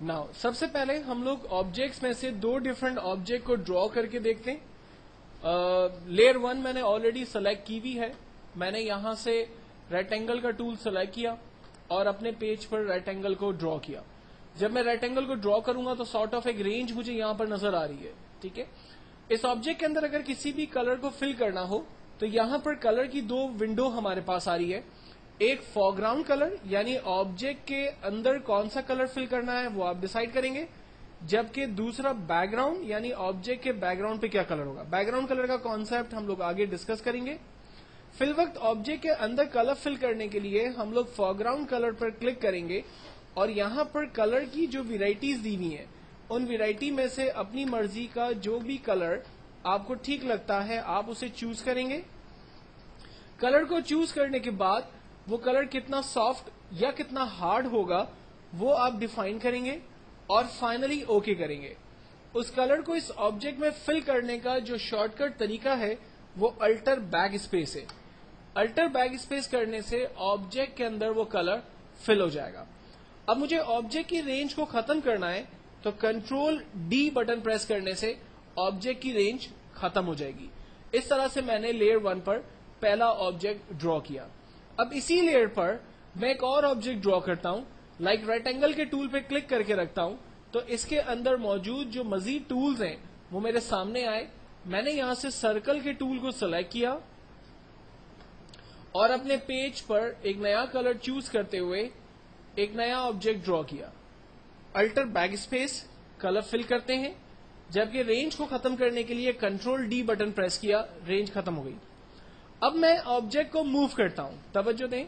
Now सबसे पहले हम लोग ऑब्जेक्ट्स में से दो डिफरेंट ऑब्जेक्ट को ड्रॉ करके देखते हैं. लेयर 1 मैंने ऑलरेडी सेलेक्ट की हुई है. मैंने यहां से रेक्टेंगल का टूल सेलेक्ट किया और अपने पेज पर रेक्टेंगल को ड्रॉ किया. जब मैं रेक्टेंगल को ड्रॉ करूंगा तो सॉर्ट ऑफ एक रेंज मुझे यहां पर नजर आ रही है. ठीक है. इस ऑब्जेक्ट के अंदर अगर किसी भी कलर को फिल करना हो तो यहां पर कलर की दो विंडो हमारे पास आ रही है. एक फोरग्राउंड कलर यानी ऑब्जेक्ट के अंदर कौन सा कलर फिल करना है वो आप डिसाइड करेंगे, जबकि दूसरा बैकग्राउंड यानी ऑब्जेक्ट के बैकग्राउंड पे क्या कलर होगा. बैकग्राउंड कलर का कॉन्सेप्ट हम लोग आगे डिस्कस करेंगे. फिल वक्त ऑब्जेक्ट के अंदर कलर फिल करने के लिए हम लोग फोरग्राउंड कलर पर क्लिक करेंगे और यहां पर कलर की जो वेराइटीज दी हुई है उन वेराइटी में से अपनी मर्जी का जो भी कलर आपको ठीक लगता है आप उसे चूज करेंगे. कलर को चूज करने के बाद वो कलर कितना सॉफ्ट या कितना हार्ड होगा वो आप डिफाइन करेंगे और फाइनली ओके करेंगे. उस कलर को इस ऑब्जेक्ट में फिल करने का जो शॉर्टकट तरीका है वो अल्टर बैक स्पेस है. अल्टर बैक स्पेस करने से ऑब्जेक्ट के अंदर वो कलर फिल हो जाएगा. अब मुझे ऑब्जेक्ट की रेंज को खत्म करना है तो कंट्रोल डी बटन प्रेस करने से ऑब्जेक्ट की रेंज खत्म हो जाएगी. इस तरह से मैंने लेयर 1 पर पहला ऑब्जेक्ट ड्रॉ किया. अब इसी लेयर पर मैं एक और ऑब्जेक्ट ड्रॉ करता हूं. लाइक रेक्टेंगल के टूल पे क्लिक करके रखता हूं तो इसके अंदर मौजूद जो मजीद टूल्स हैं वो मेरे सामने आए. मैंने यहां से सर्कल के टूल को सिलेक्ट किया और अपने पेज पर एक नया कलर चूज करते हुए एक नया ऑब्जेक्ट ड्रॉ किया. Alt back space colour fill करते हैं, जबकि रेंज को खत्म करने के लिए कंट्रोल डी बटन प्रेस किया, रेंज खत्म हो गई. अब मैं ऑब्जेक्ट को मूव करता हूं. तवज्जो दें,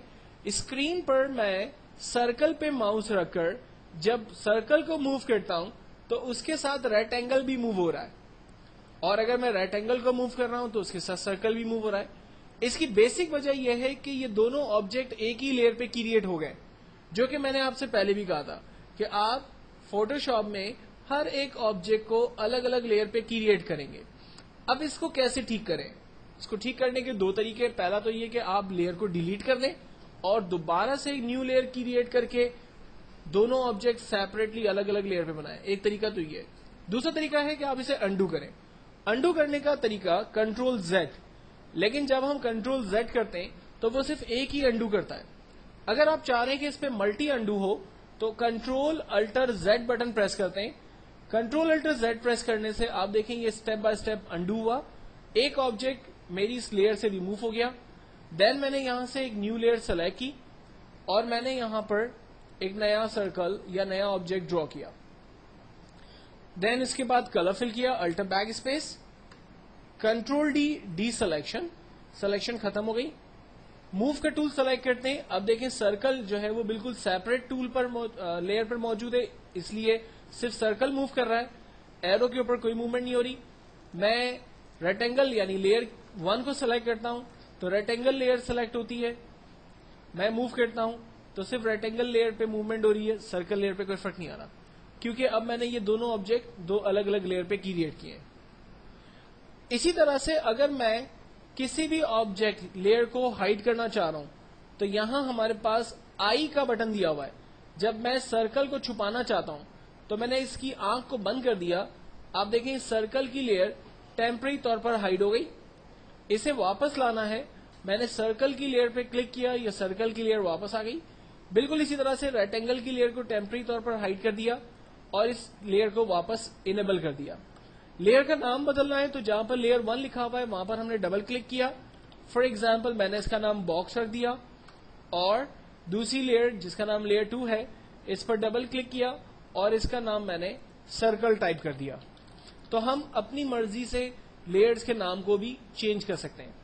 स्क्रीन पर मैं सर्कल पे माउस रखकर जब सर्कल को मूव करता हूं तो उसके साथ रेक्टेंगल भी मूव हो रहा है, और अगर मैं रेक्टेंगल को मूव कर रहा हूं तो उसके साथ सर्कल भी मूव हो रहा है. इसकी बेसिक वजह यह है कि ये दोनों ऑब्जेक्ट एक ही लेयर पे क्रिएट हो गए, जो कि मैंने आपसे पहले भी कहा था कि आप फोटोशॉप में हर एक ऑब्जेक्ट को अलग अलग लेयर पे क्रिएट करेंगे. अब इसको कैसे ठीक करें? इसको ठीक करने के दो तरीके. पहला तो ये कि आप लेयर को डिलीट कर दें और दोबारा से एक न्यू लेयर क्रिएट करके दोनों ऑब्जेक्ट सेपरेटली अलग अलग लेयर पे बनाएं. एक तरीका तो ये है. दूसरा तरीका है कि आप इसे अंडू करें. अंडू करने का तरीका कंट्रोल जेड, लेकिन जब हम कंट्रोल जेड करते हैं तो वो सिर्फ एक ही अंडू करता है. अगर आप चाह रहे हैं कि इस पे मल्टी अंडू हो तो control alter Z button press करते हैं. कंट्रोल अल्टर जेड प्रेस करने से आप देखें ये स्टेप बाय स्टेप अंडू हुआ. एक ऑब्जेक्ट मेरी इस लेयर से रिमूव हो गया. देन मैंने यहां से एक न्यू लेयर सेलेक्ट की और मैंने यहां पर एक नया सर्कल या नया ऑब्जेक्ट ड्रॉ किया. देन इसके बाद कलर फिल किया, alt back space, control D selection, selection खत्म हो गई. मूव का टूल सेलेक्ट करते हैं. अब देखें सर्कल जो है वो बिल्कुल सेपरेट टूल पर लेयर पर मौजूद है, इसलिए सिर्फ सर्कल मूव कर रहा है. एरो के ऊपर कोई मूवमेंट नहीं हो रही. मैं रेक्टेंगल यानी लेयर 1 को सेलेक्ट करता हूं तो रेक्टेंगल लेयर सेलेक्ट होती है. मैं मूव करता हूं तो सिर्फ रेक्टेंगल लेयर पे मूवमेंट हो रही है, सर्कल लेयर पे कोई फर्क नहीं आ रहा, क्योंकि अब मैंने ये दोनों ऑब्जेक्ट दो अलग अलग लेयर पे क्रिएट किए. इसी तरह से अगर मैं किसी भी ऑब्जेक्ट लेयर को हाइड करना चाह रहा हूं तो यहां हमारे पास आई का बटन दिया हुआ है. जब मैं सर्कल को छुपाना चाहता हूं तो मैंने इसकी आंख को बंद कर दिया. आप देखें सर्कल की लेयर टेम्पररी तौर पर हाइड हो गई. इसे वापस लाना है, मैंने सर्कल की लेयर पे क्लिक किया, या सर्कल की लेयर वापस आ गई. बिल्कुल इसी तरह से रेक्टेंगल की लेयर को टेम्पररी तौर पर हाइड कर दिया और इस लेयर को वापस इनेबल कर दिया. लेयर का नाम बदलना है तो जहां पर लेयर 1 लिखा हुआ है वहां पर हमने डबल क्लिक किया. फॉर एग्जाम्पल मैंने इसका नाम बॉक्स रख दिया और दूसरी लेयर जिसका नाम लेयर 2 है इस पर डबल क्लिक किया और इसका नाम मैंने सर्कल टाइप कर दिया. तो हम अपनी मर्जी से लेयर्स के नाम को भी चेंज कर सकते हैं.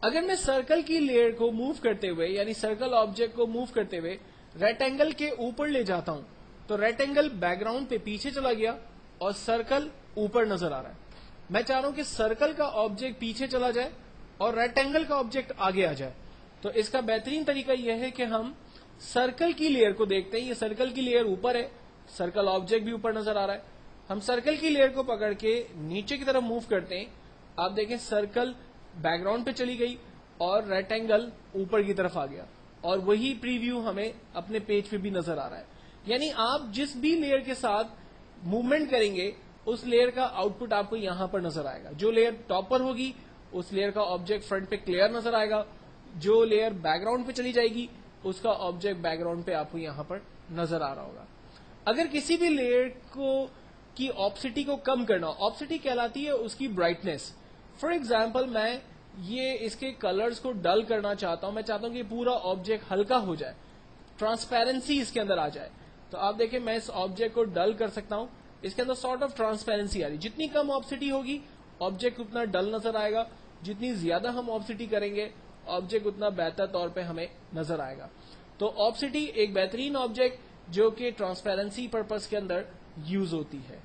अगर मैं सर्कल की लेयर को मूव करते हुए यानी सर्कल ऑब्जेक्ट को मूव करते हुए रेक्टेंगल के ऊपर ले जाता हूं तो रेक्टेंगल बैकग्राउंड पे पीछे चला गया और सर्कल ऊपर नजर आ रहा है. मैं चाह रहा हूं कि सर्कल का ऑब्जेक्ट पीछे चला जाए और रेक्टेंगल का ऑब्जेक्ट आगे आ जाए. तो इसका बेहतरीन तरीका यह है कि हम सर्कल की लेयर को देखते हैं. ये सर्कल की लेयर ऊपर है, सर्कल ऑब्जेक्ट भी ऊपर नजर आ रहा है. हम सर्कल की लेयर को पकड़ के नीचे की तरफ मूव करते हैं. आप देखें सर्कल बैकग्राउंड पे चली गई और रेक्टेंगल ऊपर की तरफ आ गया और वही प्रीव्यू हमें अपने पेज पे भी नजर आ रहा है. یعنی آپ جس بھی لیئر کے ساتھ موومنٹ کریں گے اس لیئر کا آؤٹ پٹ آپ کو یہاں پر نظر آئے گا. جو لیئر ٹاپ پر ہوگی اس لیئر کا آبجیکٹ فرنٹ پہ کلیئر نظر آئے گا, جو لیئر بیک گراؤنڈ پہ چلی جائے گی اس کا آبجیکٹ بیک گراؤنڈ پہ آپ کو یہاں پر نظر آ رہا ہوگا. اگر کسی بھی لیئر کی آپسٹی کو کم کرنا, آپسٹی کہلاتی ہے اس کی برائٹنیس. فار ایگزامپل میں یہ اس کے کلرز کو ڈل کرنا چاہتا ہوں, میں چاہتا ہوں کہ پورا آبجیکٹ ہلکا ہو جائے, ٹرانسپیرنسی اس کے اندر آ جائے. تو آپ دیکھیں میں اس آبجیکٹ کو ڈل کر سکتا ہوں, اس کے اندر سارٹ آف ٹرانسپیرنسی آ رہی. جتنی کم آپسٹی ہوگی آبجیکٹ اتنا ڈل نظر آئے گا, جتنی زیادہ ہم آپسٹی کریں گے آبجیکٹ اتنا بہتر طور پہ ہمیں نظر آئے گا. تو آپسٹی ایک بہترین آبجیکٹ جو کہ ٹرانسپیرنسی پرپز کے اندر یوز ہوتی ہے.